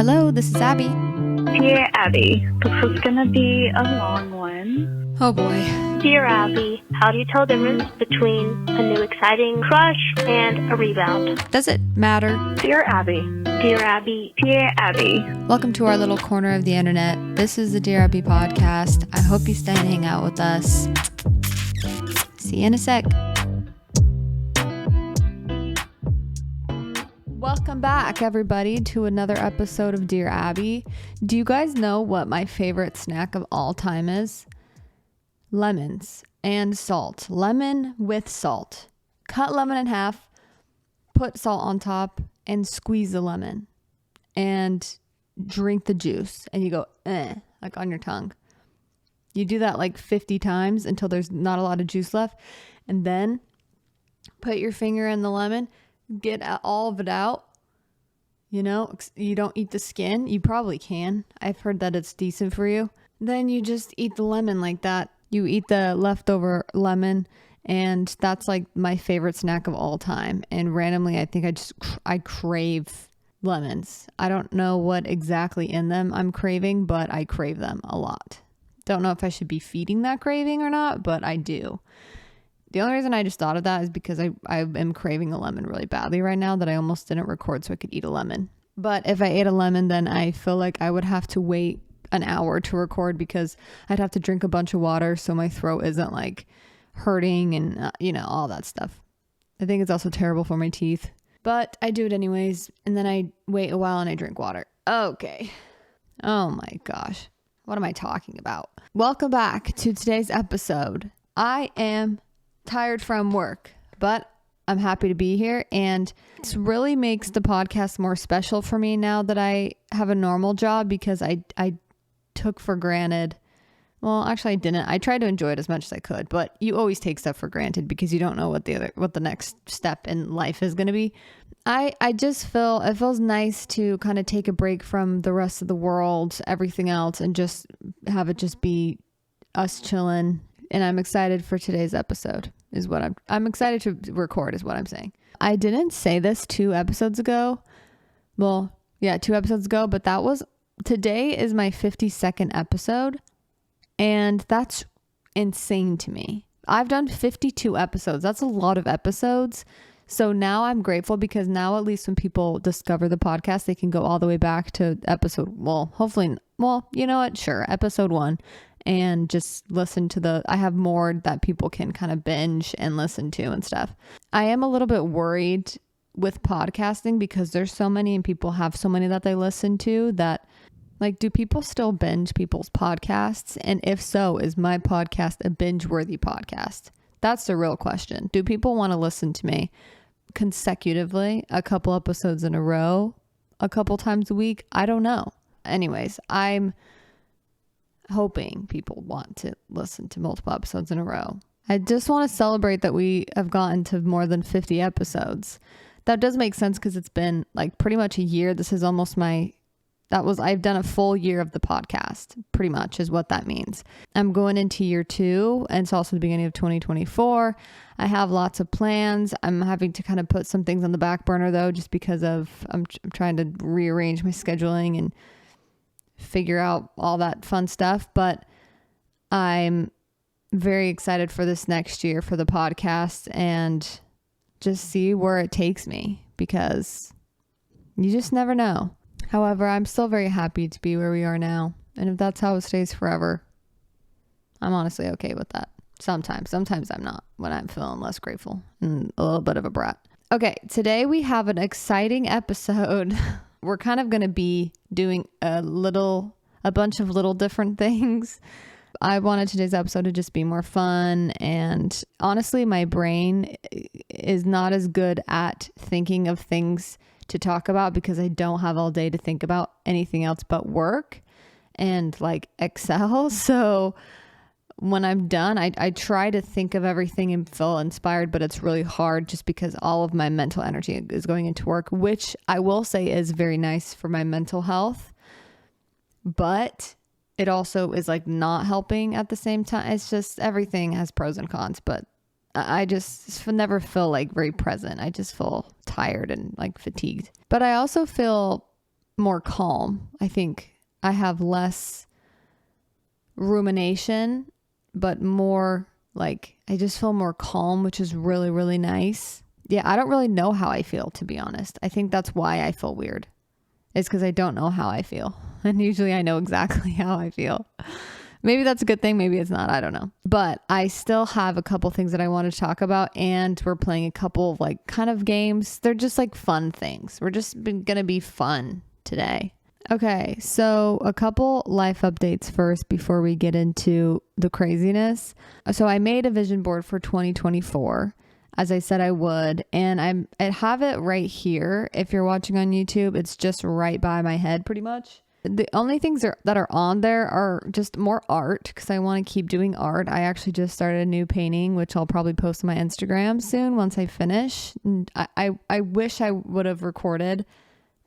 Hello, this is Abby. Dear Abby, this is gonna be a long one. Oh boy. Dear Abbey, how do you tell the difference between a new exciting crush and a rebound? Does it matter? Dear Abby. Dear Abbey. Dear Abby. Welcome to our little corner of the internet. This is the Dear Abbey podcast. I hope you stay and hang out with us. See you in a sec. Welcome back, everybody, to another episode of Dear Abby. Do you guys know what my favorite snack of all time is? Lemons and salt. Lemon with salt. Cut lemon in half, put salt on top, and squeeze the lemon. And drink the juice. And you go, like on your tongue. You do that like 50 times until there's not a lot of juice left. And then put your finger in the lemon. Get all of it out. You know, you don't eat the skin. You probably can. I've heard that it's decent for you. Then you just eat the lemon like that. You eat the leftover lemon, and that's like my favorite snack of all time. And randomly, I think I crave lemons. I don't know what exactly in them I'm craving, but I crave them a lot. Don't know if I should be feeding that craving or not, but I do. The only reason I just thought of that is because I am craving a lemon really badly right now that I almost didn't record so I could eat a lemon. But if I ate a lemon, then I feel like I would have to wait an hour to record because I'd have to drink a bunch of water so my throat isn't like hurting and, all that stuff. I think it's also terrible for my teeth. But I do it anyways. And then I wait a while and I drink water. Okay. Oh my gosh. What am I talking about? Welcome back to today's episode. I am tired from work, but I'm happy to be here, and it really makes the podcast more special for me now that I have a normal job because I took for granted. Well, actually I didn't. I tried to enjoy it as much as I could, but you always take stuff for granted because you don't know what the next step in life is going to be. I just feel it feels nice to kind of take a break from the rest of the world, everything else, and just have it just be us chilling. And I'm excited for today's episode is what I'm excited to record is what I'm saying. I didn't say this 2 episodes ago. Well, yeah, 2 episodes ago, but today is my 52nd episode. And that's insane to me. I've done 52 episodes. That's a lot of episodes. So now I'm grateful because now at least when people discover the podcast, they can go all the way back to episode, you know what? Sure. Episode 1. And just listen to I have more that people can kind of binge and listen to and stuff. I am a little bit worried with podcasting because there's so many and people have so many that they listen to that, like, do people still binge people's podcasts? And if so, is my podcast a binge-worthy podcast? That's the real question. Do people want to listen to me consecutively, a couple episodes in a row, a couple times a week? I don't know. Anyways, I'm hoping people want to listen to multiple episodes in a row. I just want to celebrate that we have gotten to more than 50 episodes. That does make sense because it's been like pretty much a year. This is almost I've done a full year of the podcast, pretty much is what that means. I'm going into year 2 and it's also the beginning of 2024. I have lots of plans. I'm having to kind of put some things on the back burner though, just because I'm trying to rearrange my scheduling and figure out all that fun stuff. But I'm very excited for this next year for the podcast and just see where it takes me because you just never know. However, I'm still very happy to be where we are now. And if that's how it stays forever, I'm honestly okay with that. Sometimes I'm not when I'm feeling less grateful and a little bit of a brat. Okay, today we have an exciting episode. We're kind of going to be doing a bunch of little different things. I wanted today's episode to just be more fun. And honestly, my brain is not as good at thinking of things to talk about because I don't have all day to think about anything else but work and like Excel. So when I'm done, I try to think of everything and feel inspired, but it's really hard just because all of my mental energy is going into work, which I will say is very nice for my mental health, but it also is like not helping at the same time. It's just everything has pros and cons, but I just never feel like very present. I just feel tired and like fatigued, but I also feel more calm. I think I have less rumination, but more like I just feel more calm, which is really, really nice. Yeah, I don't really know how I feel, to be honest. I think that's why I feel weird. It's because I don't know how I feel. And usually I know exactly how I feel. Maybe that's a good thing. Maybe it's not. I don't know. But I still have a couple things that I want to talk about. And we're playing a couple of like kind of games. They're just like fun things. We're just going to be fun today. Okay. So a couple life updates first before we get into the craziness. So I made a vision board for 2024. As I said I would, and I have it right here. If you're watching on YouTube, it's just right by my head pretty much. The only things that are on there are just more art because I want to keep doing art. I actually just started a new painting, which I'll probably post on my Instagram soon once I finish. And I wish I would have recorded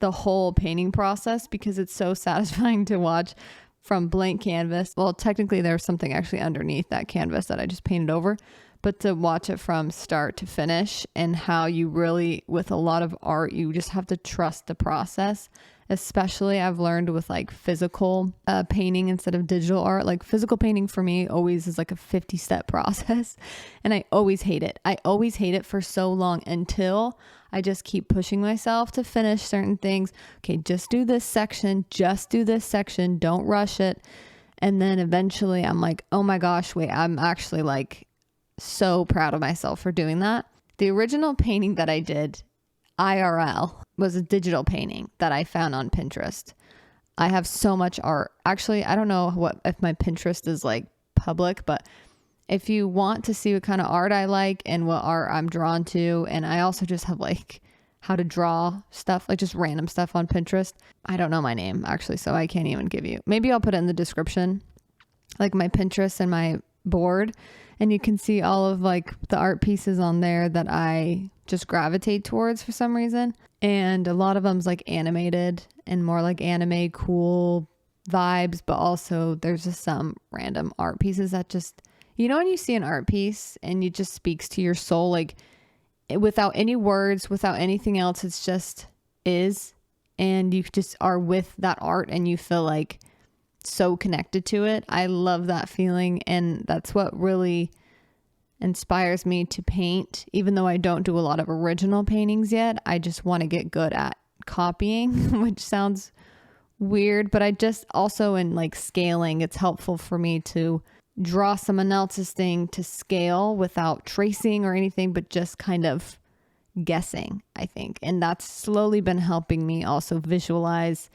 the whole painting process because it's so satisfying to watch from blank canvas. Well, technically there's something actually underneath that canvas that I just painted over. But to watch it from start to finish and how you really, with a lot of art, you just have to trust the process. Especially I've learned with like physical painting instead of digital art. Like physical painting for me always is like a 50-step process. And I always hate it. I always hate it for so long until I just keep pushing myself to finish certain things. Okay, just do this section. Just do this section. Don't rush it. And then eventually I'm like, oh my gosh, wait, I'm actually like so proud of myself for doing that. The original painting that I did IRL was a digital painting that I found on Pinterest. I have so much art. Actually, I don't know if my Pinterest is like public, but if you want to see what kind of art I like and what art I'm drawn to, and I also just have like how to draw stuff, like just random stuff on Pinterest. I don't know my name actually, so I can't even give you. Maybe I'll put it in the description, like my Pinterest and my board. And you can see all of like the art pieces on there that I just gravitate towards for some reason. And a lot of them's like animated and more like anime cool vibes, but also there's just some random art pieces that just, you know, when you see an art piece and it just speaks to your soul, like without any words, without anything else, it's just is. And you just are with that art and you feel like so connected to it. I love that feeling, and that's what really inspires me to paint. Even though I don't do a lot of original paintings yet, I just want to get good at copying, which sounds weird, but I just also in like scaling, it's helpful for me to draw someone else's thing to scale without tracing or anything, but just kind of guessing, I think. And that's slowly been helping me also visualize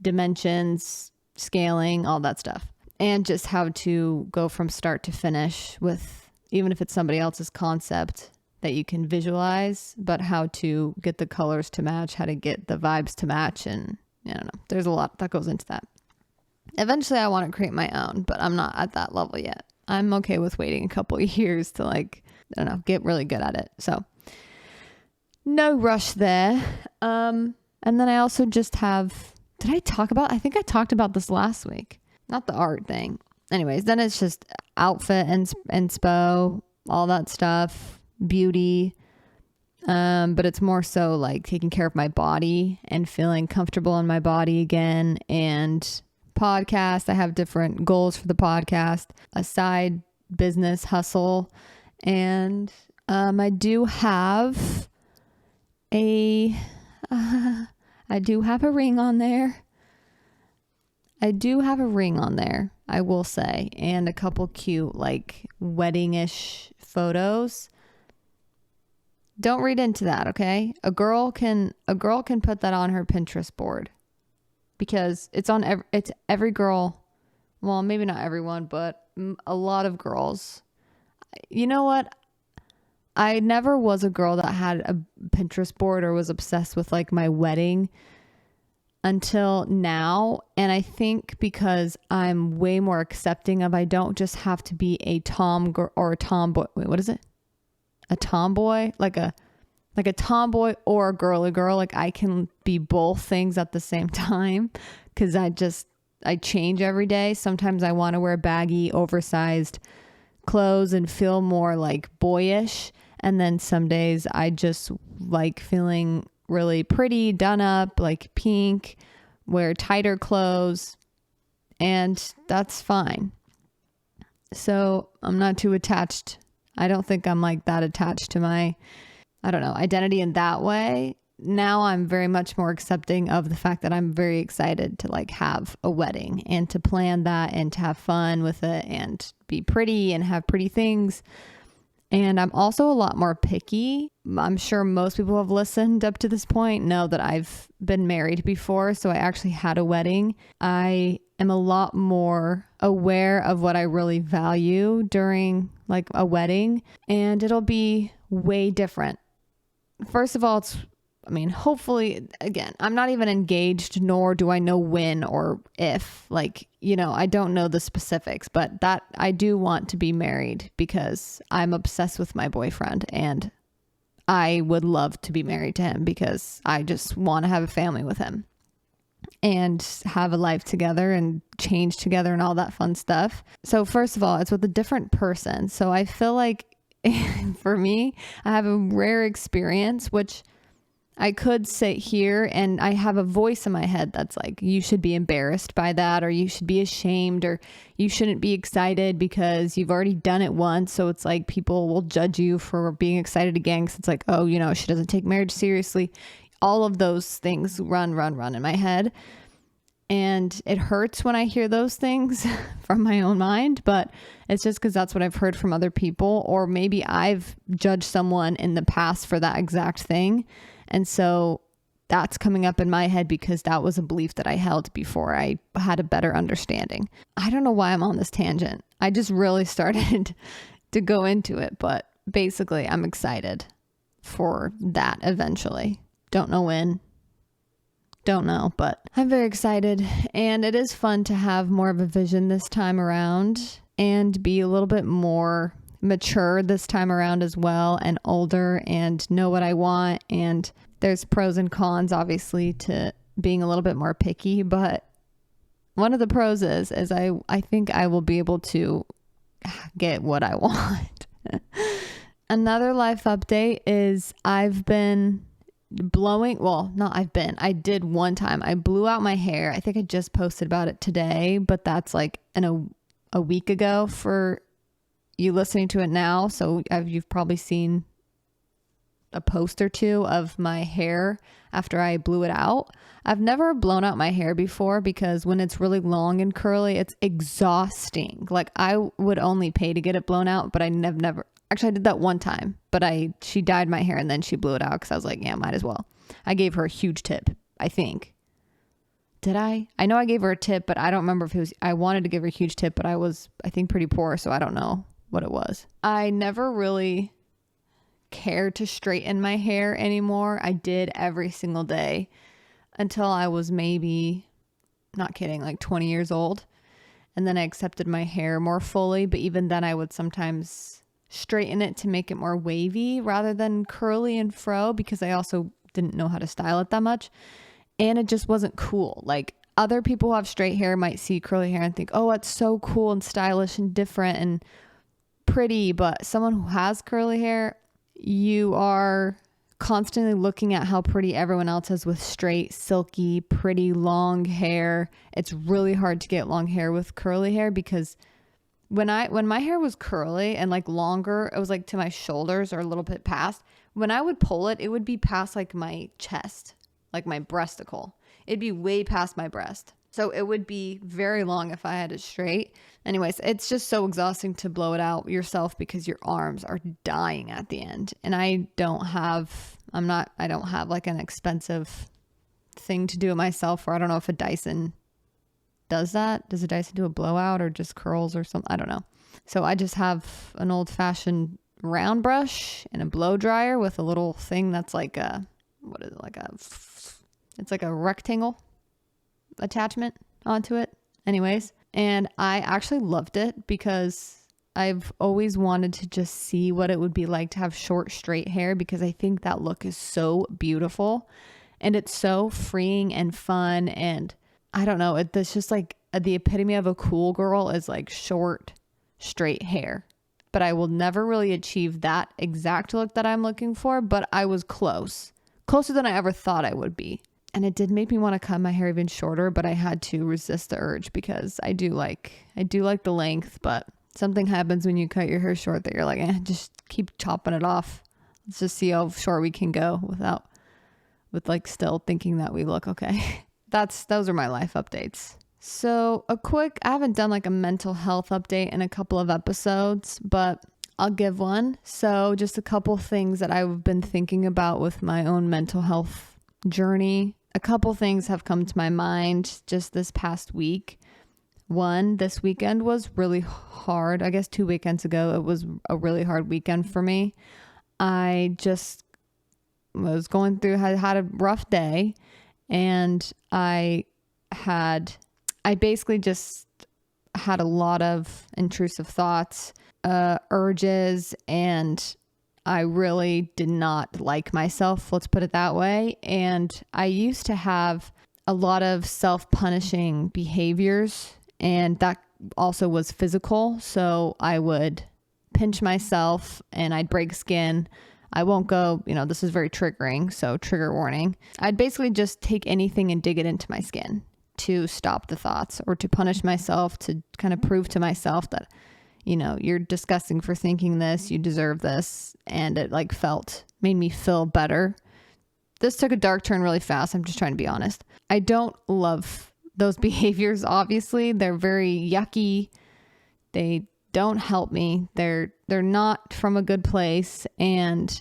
dimensions, scaling, all that stuff, and just how to go from start to finish with, even if it's somebody else's concept that you can visualize, but how to get the colors to match, how to get the vibes to match. And I don't know, there's a lot that goes into that. Eventually I want to create my own, but I'm not at that level yet. I'm okay with waiting a couple of years to like, I don't know, get really good at it. So no rush there. And then I also just have, I think I talked about this last week, not the art thing. Anyways, then it's just outfit and inspo, all that stuff, beauty. But it's more so like taking care of my body and feeling comfortable in my body again. And podcast, I have different goals for the podcast, a side business hustle. And I do have a ring on there. I will say, and a couple cute like wedding-ish photos. Don't read into that, okay? A girl can put that on her Pinterest board because it's every girl. Well, maybe not everyone, but a lot of girls. You know what? I never was a girl that had a Pinterest board or was obsessed with like my wedding until now. And I think because I'm way more accepting of, I don't just have to be a tomboy or a tomboy. Wait, what is it? A tomboy? Like a tomboy or a girly girl. Like I can be both things at the same time because I change every day. Sometimes I want to wear baggy, oversized clothes and feel more like boyish. And then some days I just like feeling really pretty, done up, like pink wear tighter clothes, and that's fine. So I'm not too attached. I don't think I'm like that attached to my, I don't know, identity in that way. Now I'm very much more accepting of the fact that I'm very excited to like have a wedding and to plan that and to have fun with it and be pretty and have pretty things. And I'm also a lot more picky. I'm sure most people who have listened up to this point know that I've been married before. So I actually had a wedding. I am a lot more aware of what I really value during like a wedding, and it'll be way different. First of all, hopefully, again, I'm not even engaged, nor do I know when or if, I don't know the specifics, but that I do want to be married because I'm obsessed with my boyfriend and I would love to be married to him because I just want to have a family with him and have a life together and change together and all that fun stuff. So first of all, it's with a different person. So I feel like for me, I have a rare experience, which I could sit here and I have a voice in my head that's like, you should be embarrassed by that, or you should be ashamed, or you shouldn't be excited because you've already done it once. So it's like people will judge you for being excited again because it's like, oh, she doesn't take marriage seriously. All of those things run in my head. And it hurts when I hear those things from my own mind, but it's just because that's what I've heard from other people, or maybe I've judged someone in the past for that exact thing. And so that's coming up in my head because that was a belief that I held before I had a better understanding. I don't know why I'm on this tangent. I just really started to go into it, but basically I'm excited for that eventually. Don't know when. Don't know, but I'm very excited, and it is fun to have more of a vision this time around and be a little bit more mature this time around as well, and older, and know what I want. And there's pros and cons obviously to being a little bit more picky, but one of the pros is I think I will be able to get what I want. Another life update is I did one time. I blew out my hair. I think I just posted about it today, but that's like a week ago for you listening to it now. So you've probably seen a post or two of my hair after I blew it out. I've never blown out my hair before because when it's really long and curly, it's exhausting. Like I would only pay to get it blown out, but I never. Actually, I did that one time, but she dyed my hair and then she blew it out because I was like, yeah, might as well. I gave her a huge tip, I think. Did I? I know I gave her a tip, but I don't remember if it was, I wanted to give her a huge tip, but I was, I think, pretty poor, so I don't know what it was. I never really cared to straighten my hair anymore. I did every single day until I was maybe, not kidding, like 20 years old. And then I accepted my hair more fully, but even then I would sometimes straighten it to make it more wavy rather than curly and fro because I also didn't know how to style it that much. And it just wasn't cool. Like other people who have straight hair might see curly hair and think, oh, it's so cool and stylish and different and pretty. But someone who has curly hair, you are constantly looking at how pretty everyone else is with straight, silky, pretty, long hair. It's really hard to get long hair with curly hair because when my hair was curly and like longer, it was like to my shoulders or a little bit past. When I would pull it, it would be past like my chest, like my breasticle. It'd be way past my breast. So it would be very long if I had it straight. Anyways, it's just so exhausting to blow it out yourself because your arms are dying at the end. And I don't have like an expensive thing to do it myself, or I don't know if a Dyson does that. Does a Dyson do a blowout or just curls or something? I don't know. So I just have an old fashioned round brush and a blow dryer with a little thing that's like it's like a rectangle attachment onto it. Anyways, and I actually loved it because I've always wanted to just see what it would be like to have short, straight hair because I think that look is so beautiful and it's so freeing and fun. And I don't know, it's just like the epitome of a cool girl is like short, straight hair. But I will never really achieve that exact look that I'm looking for, but I was closer than I ever thought I would be. And it did make me want to cut my hair even shorter, but I had to resist the urge because I do like the length, but something happens when you cut your hair short that you're like, just keep chopping it off. Let's just see how short we can go with like still thinking that we look okay. Those are my life updates. So I haven't done like a mental health update in a couple of episodes, but I'll give one. So just a couple things that I've been thinking about with my own mental health journey. A couple things have come to my mind just this past week. One, this weekend was really hard. I guess 2 weekends ago, it was a really hard weekend for me. I just was going through, had a rough day, and I basically just had a lot of intrusive thoughts, urges, and I really did not like myself, let's put it that way. And I used to have a lot of self-punishing behaviors, and that also was physical. So I would pinch myself and I'd break skin. I won't go, this is very triggering, so trigger warning. I'd basically just take anything and dig it into my skin to stop the thoughts or to punish myself, to kind of prove to myself that you're disgusting for thinking this, you deserve this. And it made me feel better. This took a dark turn really fast. I'm just trying to be honest. I don't love those behaviors. Obviously, they're very yucky. They don't help me. They're not from a good place, and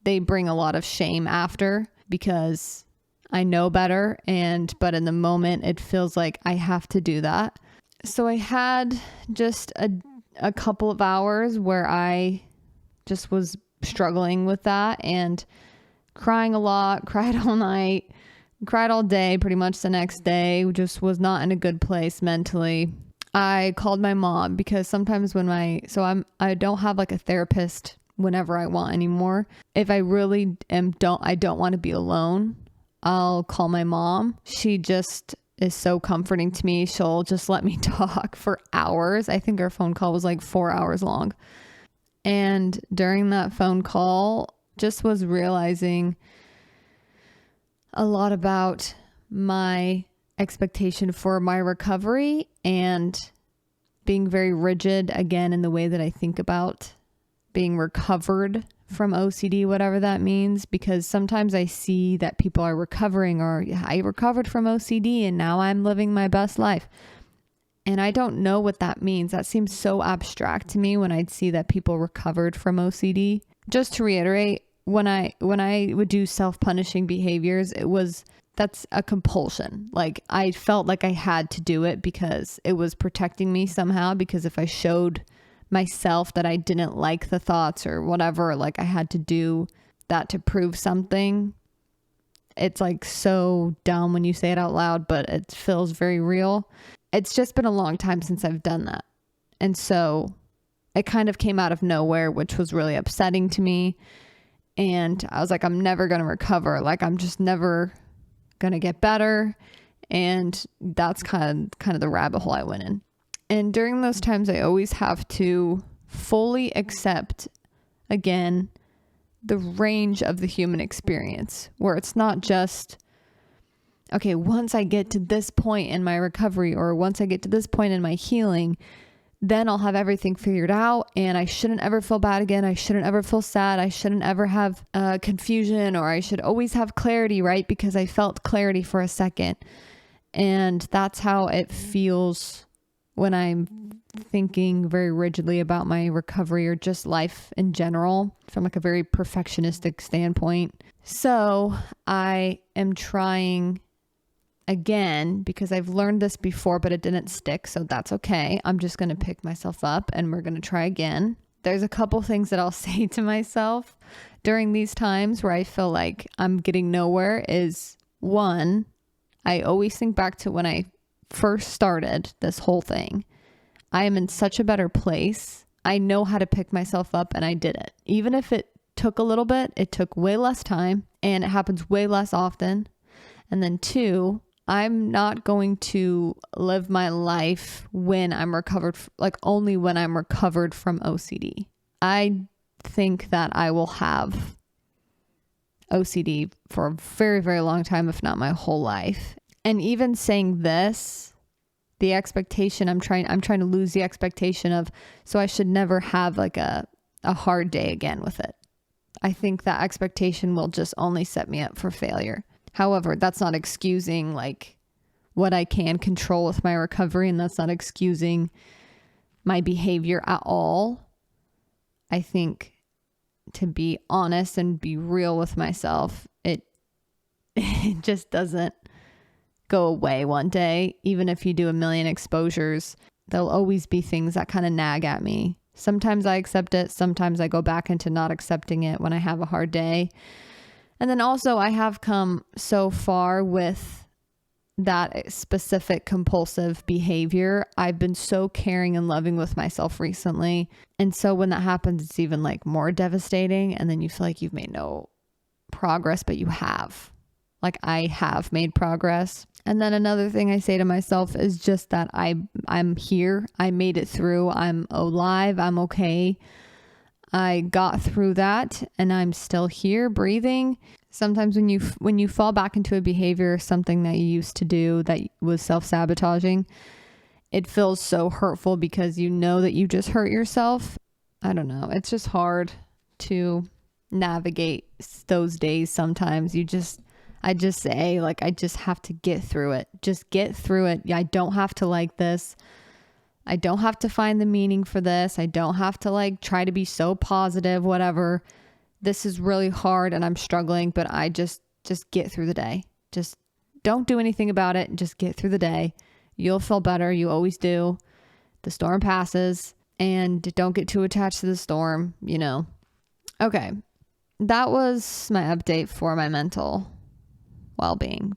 they bring a lot of shame after because I know better. But in the moment, it feels like I have to do that. So I had just a couple of hours where I just was struggling with that and crying a lot, cried all night, cried all day, pretty much the next day, just was not in a good place mentally. I called my mom because sometimes I don't have like a therapist whenever I want anymore. If I really I don't want to be alone, I'll call my mom. She just is so comforting to me. She'll just let me talk for hours. I think our phone call was like 4 hours long. And during that phone call, just was realizing a lot about my expectation for my recovery and being very rigid again in the way that I think about being recovered from OCD, whatever that means, because sometimes I see that people are recovering, or I recovered from OCD and now I'm living my best life. And I don't know what that means. That seems so abstract to me when I'd see that people recovered from OCD. Just to reiterate, when I would do self-punishing behaviors, that's a compulsion. Like I felt like I had to do it because it was protecting me somehow, because if I showed myself that I didn't like the thoughts or whatever, like I had to do that to prove something. It's like so dumb when you say it out loud, but it feels very real. It's just been a long time since I've done that. And so it kind of came out of nowhere, which was really upsetting to me. And I was like, I'm never going to recover. Like I'm just never going to get better. And that's kind of the rabbit hole I went in. And during those times, I always have to fully accept, again, the range of the human experience, where it's not just, okay, once I get to this point in my recovery, or once I get to this point in my healing, then I'll have everything figured out and I shouldn't ever feel bad again. I shouldn't ever feel sad. I shouldn't ever have confusion, or I should always have clarity, right? Because I felt clarity for a second. And that's how it feels when I'm thinking very rigidly about my recovery, or just life in general from like a very perfectionistic standpoint. So I am trying again, because I've learned this before, but it didn't stick. So that's okay. I'm just going to pick myself up and we're going to try again. There's a couple things that I'll say to myself during these times where I feel like I'm getting nowhere. Is one, I always think back to when I first started this whole thing. I am in such a better place. I know how to pick myself up, and I did it. Even if it took a little bit, it took way less time and it happens way less often. And then two, I'm not going to live my life when I'm recovered, like only when I'm recovered from OCD. I think that I will have OCD for a very, very long time, if not my whole life. And even saying this, the expectation, I'm trying to lose the expectation of, so I should never have like a hard day again with it. I think that expectation will just only set me up for failure. However, that's not excusing like what I can control with my recovery, and that's not excusing my behavior at all. I think, to be honest and be real with myself, it just doesn't go away one day. Even if you do a million exposures, there'll always be things that kind of nag at me. Sometimes I accept it. Sometimes I go back into not accepting it when I have a hard day. And then also I have come so far with that specific compulsive behavior. I've been so caring and loving with myself recently. And so when that happens, it's even like more devastating. And then you feel like you've made no progress, but you have. Like I have made progress. And then another thing I say to myself is just that I'm here. I made it through. I'm alive. I'm okay. I got through that and I'm still here breathing. Sometimes when you fall back into a behavior, something that you used to do that was self-sabotaging, it feels so hurtful because you know that you just hurt yourself. I don't know. It's just hard to navigate those days sometimes. I just say, like, I just have to get through it. Just get through it. I don't have to like this. I don't have to find the meaning for this. I don't have to like try to be so positive, whatever. This is really hard and I'm struggling, but I just get through the day. Just don't do anything about it. Just get through the day. You'll feel better. You always do. The storm passes, and don't get too attached to the storm, you know. Okay. That was my update for my mental well-being,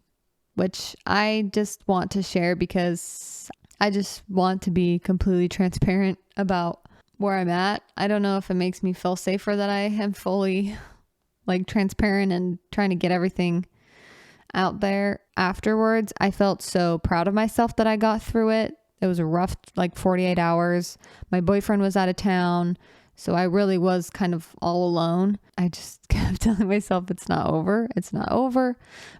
which I just want to share because I just want to be completely transparent about where I'm at. I don't know if it makes me feel safer that I am fully like transparent and trying to get everything out there afterwards. I felt so proud of myself that I got through it. It was a rough like 48 hours. My boyfriend was out of town, so I really was kind of all alone. I just kept telling myself it's not over. It's not over.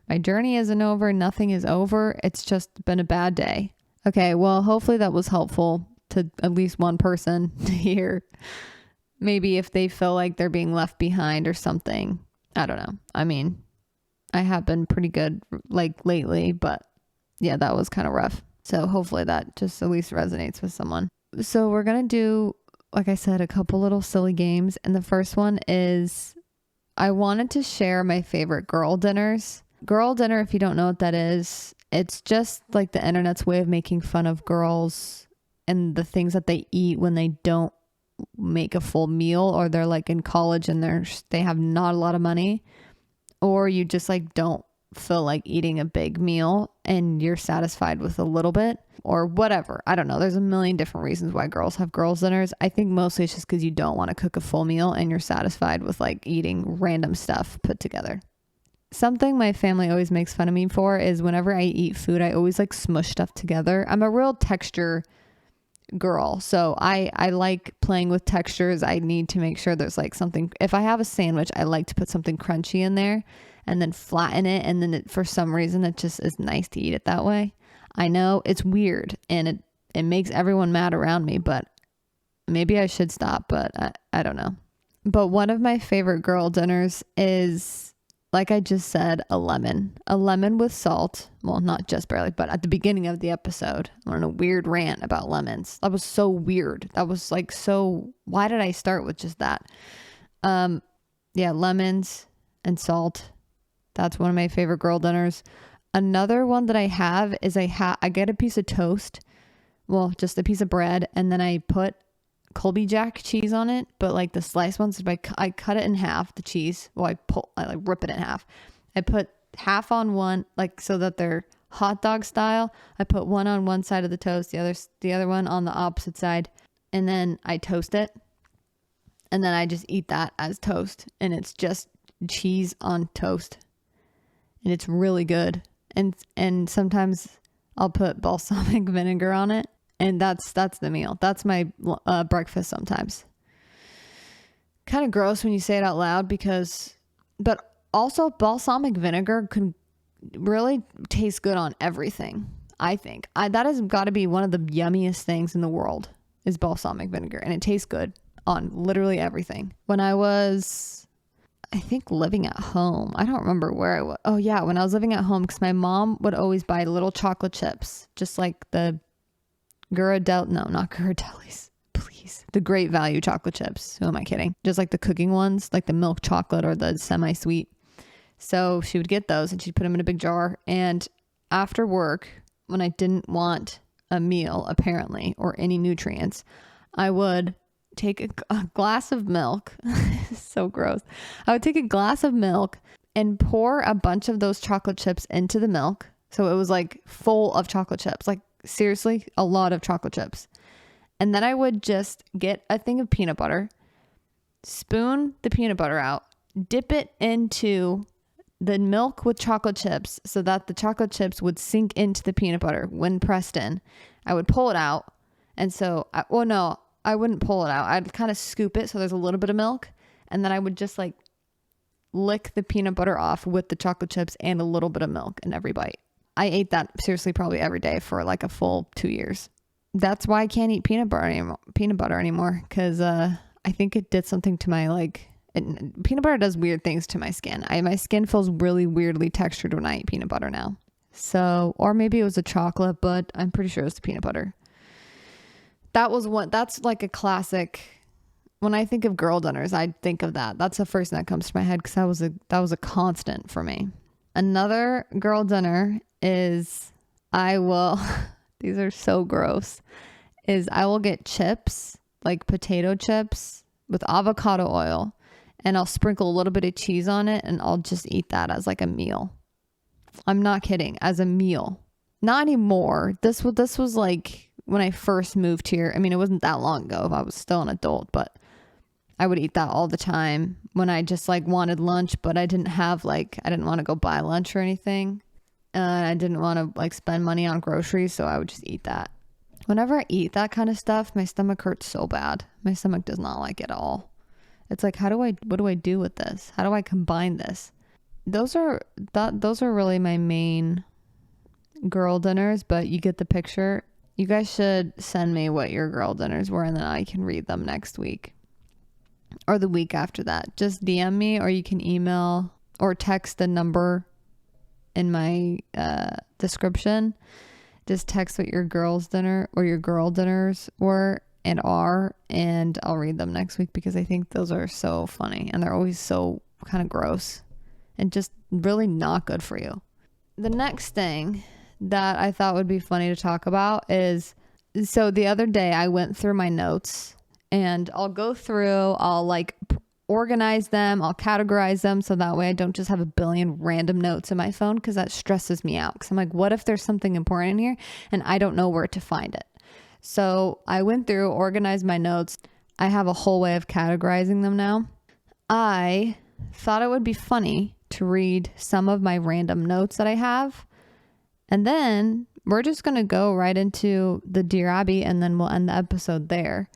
My journey isn't over. Nothing is over. It's just been a bad day. Okay, well, hopefully that was helpful to at least one person to hear. Maybe if they feel like they're being left behind or something. I don't know. I mean, I have been pretty good like lately, but yeah, that was kind of rough. So hopefully that just at least resonates with someone. So we're going to do, like I said, a couple little silly games. And the first one is I wanted to share my favorite girl dinners. Girl dinner, if you don't know what that is, it's just like the internet's way of making fun of girls and the things that they eat when they don't make a full meal, or they're like in college and they have not a lot of money, or you just like don't feel like eating a big meal and you're satisfied with a little bit or whatever. I don't know. There's a million different reasons why girls have girls dinners. I think mostly it's just because you don't want to cook a full meal and you're satisfied with like eating random stuff put together. Something my family always makes fun of me for is whenever I eat food, I always like smush stuff together. I'm a real texture girl, so I like playing with textures. I need to make sure there's like something. If I have a sandwich, I like to put something crunchy in there and then flatten it, and then for some reason it just is nice to eat it that way. I know it's weird and it makes everyone mad around me, but maybe I should stop, but I don't know. But one of my favorite girl dinners is, like I just said, a lemon with salt. Well, not just barely, but at the beginning of the episode, I on a weird rant about lemons. That was so weird. That was like, so why did I start with just that? Yeah, lemons and salt. That's one of my favorite girl dinners. Another one that I have is I get a piece of toast. Well, just a piece of bread. And then I put Colby Jack cheese on it, but like the sliced ones, I cut it in half, the cheese. Well, I like rip it in half. I put half on one, like so that they're hot dog style. I put one on one side of the toast, the other one on the opposite side, and then I toast it. And then I just eat that as toast, and it's just cheese on toast. And it's really good. And sometimes I'll put balsamic vinegar on it. And that's the meal. That's my breakfast sometimes. Kind of gross when you say it out loud but Also, balsamic vinegar could really taste good on everything, I think. That has got to be one of the yummiest things in the world is balsamic vinegar. And it tastes good on literally everything. When I was, I think, living at home, I don't remember where I was. Oh, yeah, when I was living at home, because my mom would always buy little chocolate chips, just like the not Ghirardelli's. Please. The Great Value chocolate chips. Who am I kidding? Just like the cooking ones, like the milk chocolate or the semi-sweet. So she would get those and she'd put them in a big jar. And after work, when I didn't want a meal, apparently, or any nutrients, I would take a glass of milk. So gross. I would take a glass of milk and pour a bunch of those chocolate chips into the milk. So it was like full of chocolate chips, like seriously, a lot of chocolate chips. And then I would just get a thing of peanut butter, spoon the peanut butter out, dip it into the milk with chocolate chips so that the chocolate chips would sink into the peanut butter when pressed in. I would pull it out. And so, I wouldn't pull it out. I'd kind of scoop it so there's a little bit of milk. And then I would just like lick the peanut butter off with the chocolate chips and a little bit of milk in every bite. I ate that seriously probably every day for like a full 2 years. That's why I can't eat peanut butter anymore. Because I think it did something to my peanut butter does weird things to my skin. My skin feels really weirdly textured when I eat peanut butter now. So, or maybe it was the chocolate, but I'm pretty sure it was the peanut butter. That's like a classic. When I think of girl dinners, I think of that. That's the first thing that comes to my head because that was a constant for me. Another girl dinner is these are so gross, is I will get chips, like potato chips with avocado oil, and I'll sprinkle a little bit of cheese on it and I'll just eat that as like a meal. I'm not kidding, as a meal. Not anymore. This was like when I first moved here. I mean, it wasn't that long ago if I was still an adult, but I would eat that all the time when I just like wanted lunch, but I didn't want to go buy lunch or anything. I didn't want to like spend money on groceries, so I would just eat that. Whenever I eat that kind of stuff, my stomach hurts so bad. My stomach does not like it at all. It's like, what do I do with this? How do I combine this? Those are really my main girl dinners, but you get the picture. You guys should send me what your girl dinners were and then I can read them next week or the week after that. Just DM me, or you can email or text the number in my description. Just text what your girls dinner or your girl dinners were and are, and I'll read them next week because I think those are so funny and they're always so kind of gross and just really not good for you. The next thing that I thought would be funny to talk about is, so the other day I went through my notes and I'll like organize them, I'll categorize them so that way I don't just have a billion random notes in my phone, because that stresses me out. Because I'm like, what if there's something important in here and I don't know where to find it? So I went through, organized my notes. I have a whole way of categorizing them now. I thought it would be funny to read some of my random notes that I have. And then we're just going to go right into the Dear Abby, and then we'll end the episode there.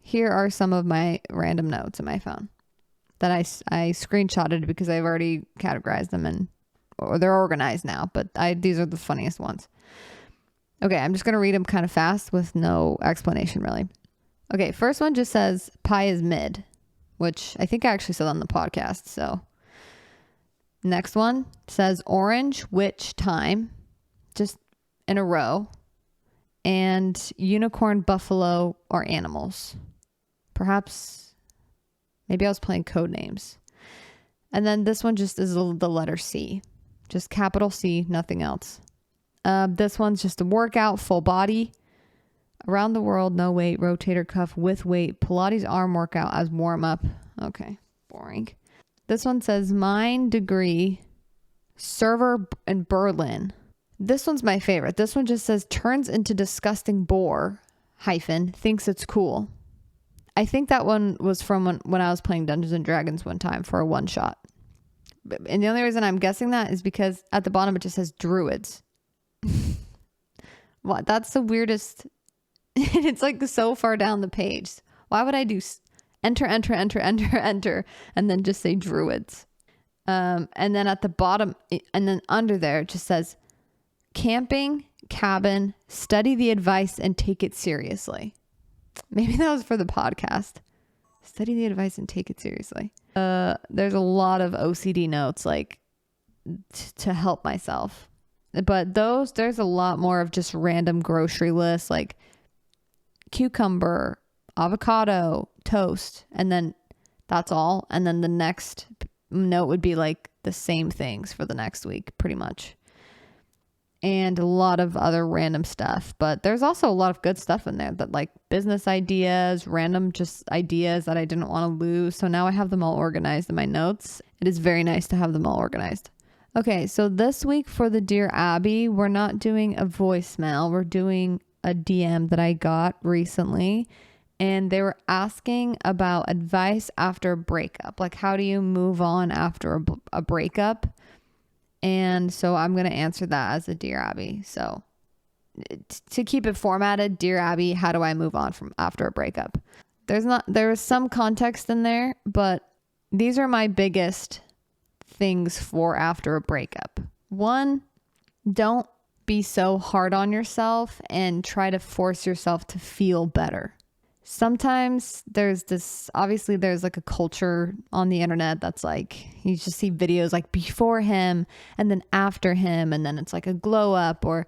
Here are some of my random notes in my phone that I screenshotted because I've already categorized them or they're organized now, but these are the funniest ones. Okay, I'm just going to read them kind of fast with no explanation really. Okay, first one just says pie is mid, which I think I actually said on the podcast. So next one says orange, which time, just in a row, and unicorn, buffalo, or animals. Perhaps, maybe I was playing code names. And then this one just is the letter C, just capital C, nothing else. This one's just a workout, full body, around the world, no weight, rotator cuff with weight, Pilates arm workout as warm up. Okay, boring. This one says mine degree, server in Berlin. This one's my favorite. This one just says turns into disgusting bore, thinks it's cool. I think that one was from when I was playing Dungeons and Dragons one time for a one shot. And the only reason I'm guessing that is because at the bottom it just says druids. What? That's the weirdest. It's like so far down the page. Why would I do enter, and then just say druids? And then at the bottom, and then under there, it just says camping, cabin, study the advice and take it seriously. Maybe that was for the podcast. Study the advice and take it seriously. There's a lot of OCD notes, like to help myself. But there's a lot more of just random grocery lists, like cucumber, avocado, toast, and then that's all. And then the next note would be like the same things for the next week, pretty much. And a lot of other random stuff. But there's also a lot of good stuff in there, that like business ideas, random just ideas that I didn't want to lose. So now I have them all organized in my notes. It is very nice to have them all organized. Okay, so this week for the Dear Abby, we're not doing a voicemail. We're doing a DM that I got recently. And they were asking about advice after a breakup. Like, how do you move on after a breakup? And so I'm going to answer that as a Dear Abby. So to keep it formatted, Dear Abby, how do I move on from after a breakup? There is some context in there, but these are my biggest things for after a breakup. One, don't be so hard on yourself and try to force yourself to feel better. Sometimes there's like a culture on the internet that's like, you just see videos like before him and then after him, and then it's like a glow up, or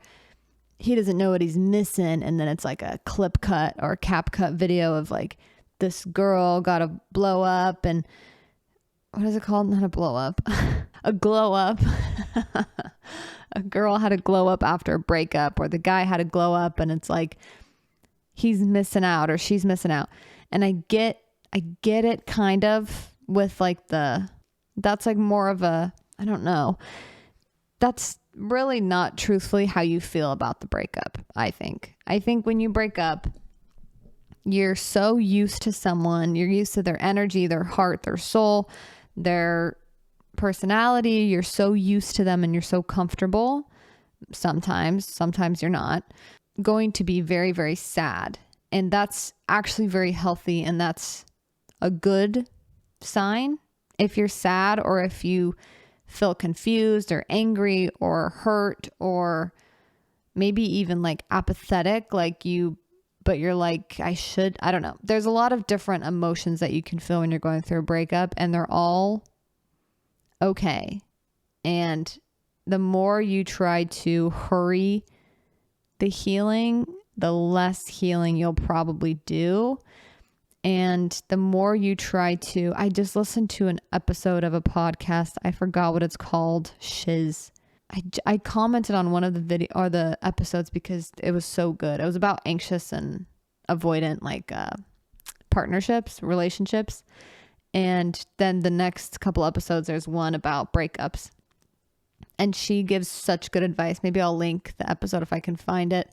he doesn't know what he's missing, and then it's like a clip cut or cap cut video of like this girl got a blow up, and what is it called? Not a blow up, a glow up. A girl had a glow up after a breakup, or the guy had a glow up, and it's like he's missing out or she's missing out. And I get it kind of with like that's like more of a, I don't know. That's really not truthfully how you feel about the breakup, I think. I think when you break up, you're so used to someone, you're used to their energy, their heart, their soul, their personality. You're so used to them and you're so comfortable. Sometimes you're not. Going to be very, very sad. And that's actually very healthy, and that's a good sign. If you're sad, or if you feel confused or angry or hurt, or maybe even like apathetic, but you're like, I don't know. There's a lot of different emotions that you can feel when you're going through a breakup, and they're all okay. And the more you try to hurry the healing, the less healing you'll probably do. And the more you try to, I just listened to an episode of a podcast. I forgot what it's called. Shiz. I commented on one of the episodes because it was so good. It was about anxious and avoidant, like partnerships, relationships. And then the next couple episodes, there's one about breakups. And she gives such good advice. Maybe I'll link the episode if I can find it.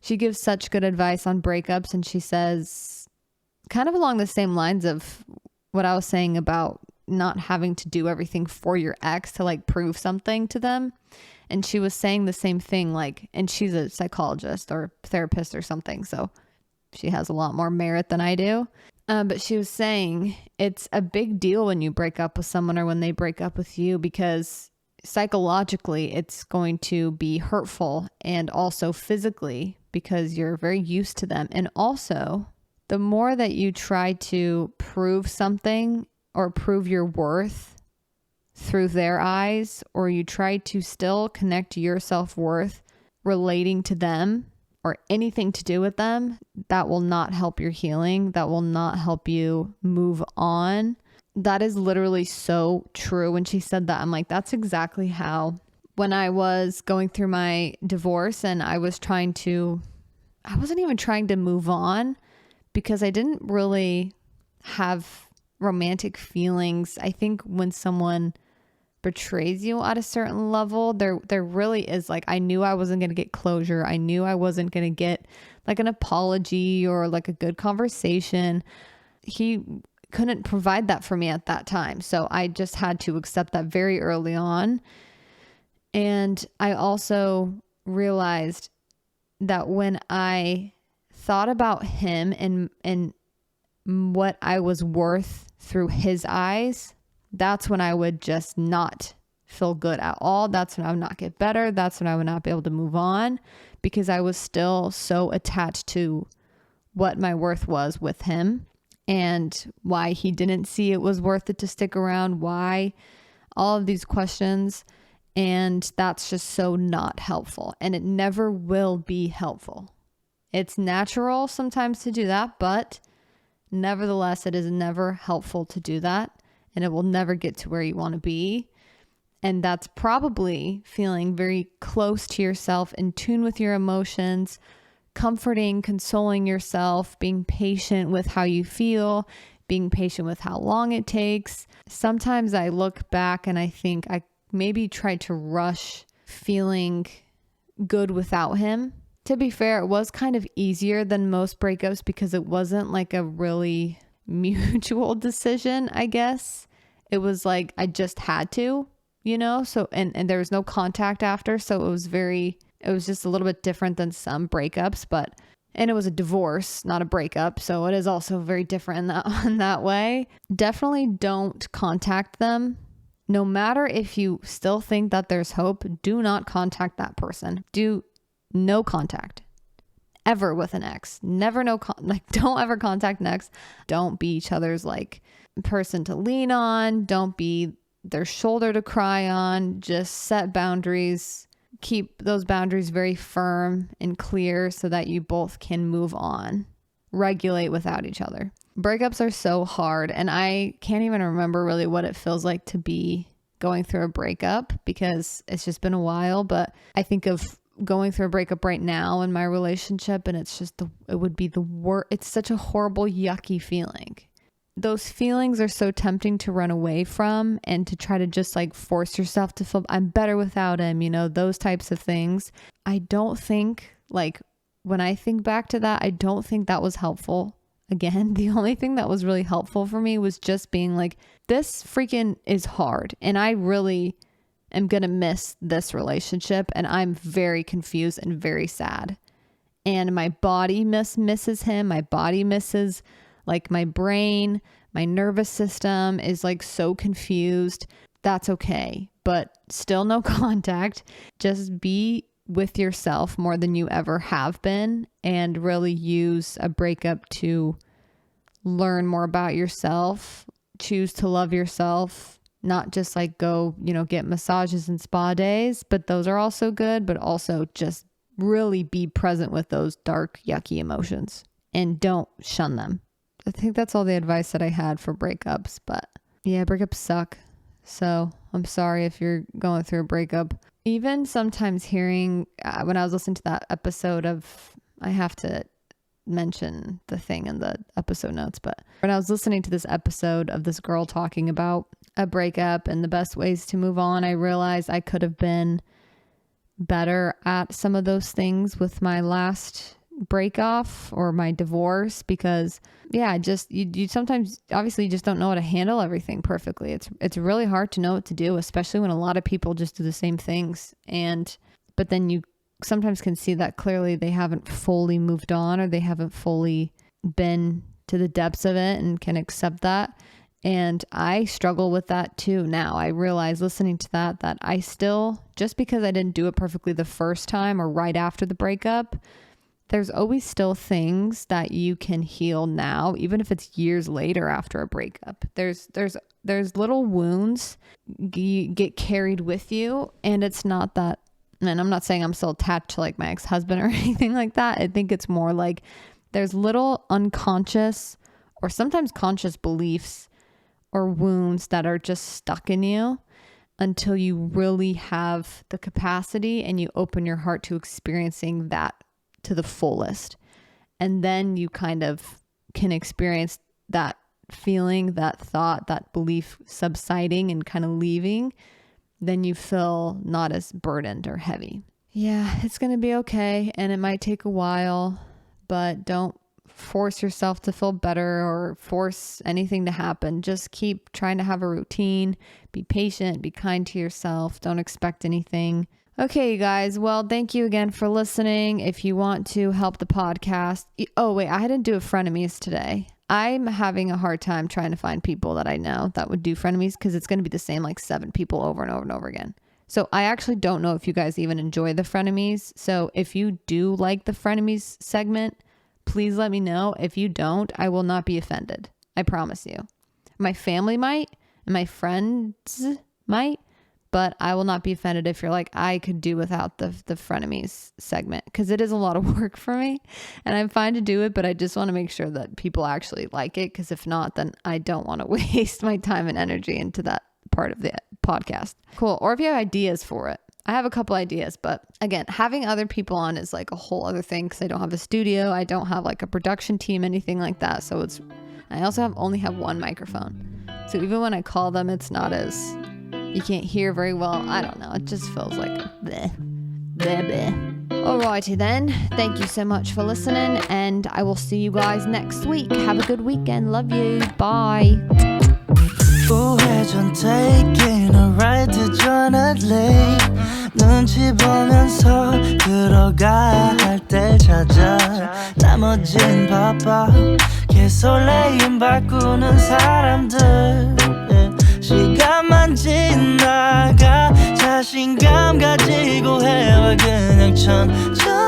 She gives such good advice on breakups. And she says, kind of along the same lines of what I was saying about not having to do everything for your ex to like prove something to them. And she was saying the same thing, like, and she's a psychologist or therapist or something. So she has a lot more merit than I do. But she was saying it's a big deal when you break up with someone, or when they break up with you, because psychologically it's going to be hurtful, and also physically, because you're very used to them. And also, the more that you try to prove something or prove your worth through their eyes, or you try to still connect your self-worth relating to them or anything to do with them, that will not help your healing. That will not help you move on. That is literally so true. When she said that, I'm like, that's exactly how, when I was going through my divorce and I wasn't even trying to move on, because I didn't really have romantic feelings. I think when someone betrays you at a certain level, there really is, like, I knew I wasn't going to get closure. I knew I wasn't going to get like an apology or like a good conversation. He couldn't provide that for me at that time. So I just had to accept that very early on. And I also realized that when I thought about him and what I was worth through his eyes, that's when I would just not feel good at all. That's when I would not get better. That's when I would not be able to move on, because I was still so attached to what my worth was with him and why he didn't see it was worth it to stick around, why, all of these questions. And that's just so not helpful, and it never will be helpful. It's natural sometimes to do that, but nevertheless, it is never helpful to do that, and it will never get to where you want to be. And that's probably feeling very close to yourself, in tune with your emotions, comforting, consoling yourself, being patient with how you feel, being patient with how long it takes. Sometimes I look back and I think I maybe tried to rush feeling good without him. To be fair, it was kind of easier than most breakups because it wasn't like a really mutual decision, I guess. It was like I just had to, so and there was no contact after, so it was just a little bit different than some breakups, and it was a divorce, not a breakup, so it is also very different in that way. Definitely don't contact them. No matter if you still think that there's hope, do not contact that person. Do no contact ever with an ex. Never don't ever contact an ex. Don't be each other's person to lean on. Don't be their shoulder to cry on. Just set boundaries. Keep those boundaries very firm and clear so that you both can move on. Regulate without each other. Breakups are so hard, and I can't even remember really what it feels like to be going through a breakup because it's just been a while, but I think of going through a breakup right now in my relationship, and it's just it would be the worst. It's such a horrible, yucky feeling. Those feelings are so tempting to run away from and to try to just force yourself to feel I'm better without him, those types of things. I don't think when I think back to that, I don't think that was helpful. Again, the only thing that was really helpful for me was just being this freaking is hard, and I really am going to miss this relationship, and I'm very confused and very sad. And my body misses him. My body misses my brain, my nervous system is so confused. That's okay, but still no contact. Just be with yourself more than you ever have been, and really use a breakup to learn more about yourself, choose to love yourself, not just go, get massages and spa days, but those are also good, but also just really be present with those dark, yucky emotions and don't shun them. I think that's all the advice that I had for breakups, but yeah, breakups suck. So I'm sorry if you're going through a breakup. Even sometimes hearing, when I was listening to that episode I have to mention the thing in the episode notes, but when I was listening to this episode of this girl talking about a breakup and the best ways to move on, I realized I could have been better at some of those things with my last break off or my divorce, because you sometimes obviously just don't know how to handle everything perfectly. It's really hard to know what to do, especially when a lot of people just do the same things, but then you sometimes can see that clearly they haven't fully moved on, or they haven't fully been to the depths of it and can accept that. And I struggle with that too now. I realize listening to that I still, just because I didn't do it perfectly the first time or right after the breakup, there's always still things that you can heal now, even if it's years later after a breakup. There's little wounds get carried with you, and it's not that, and I'm not saying I'm still attached to my ex-husband or anything like that. I think it's more there's little unconscious or sometimes conscious beliefs or wounds that are just stuck in you until you really have the capacity and you open your heart to experiencing that to the fullest. And then you kind of can experience that feeling, that thought, that belief subsiding and kind of leaving. Then you feel not as burdened or heavy. Yeah, it's going to be okay. And it might take a while, but don't force yourself to feel better or force anything to happen. Just keep trying to have a routine, be patient, be kind to yourself. Don't expect anything. Okay, you guys. Well, thank you again for listening. If you want to help the podcast. Oh, wait, I didn't do a frenemies today. I'm having a hard time trying to find people that I know that would do frenemies because it's going to be the same like 7 people over and over and over again. So I actually don't know if you guys even enjoy the frenemies. So if you do like the frenemies segment, please let me know. If you don't, I will not be offended. I promise you. My family might and my friends might, but I will not be offended if you're like, I could do without the frenemies segment because it is a lot of work for me and I'm fine to do it, but I just want to make sure that people actually like it because if not, then I don't want to waste my time and energy into that part of the podcast. Cool. Or if you have ideas for it. I have a couple ideas, but again, having other people on is like a whole other thing because I don't have a studio. I don't have like a production team, anything like that. So I also only have one microphone. So even when I call them, it's not as, you can't hear very well. I don't know. It just feels like bleh, bleh, bleh. Alrighty then. Thank you so much for listening and I will see you guys next week. Have a good weekend. Love you. Bye. 우회전 taking a right to Jonathan Lake 눈치 보면서 들어가 할 때 찾아 나머진 바빠 개설레임 바꾸는 사람들 시간만 지나가 자신감 가지고 해와 그냥 천천히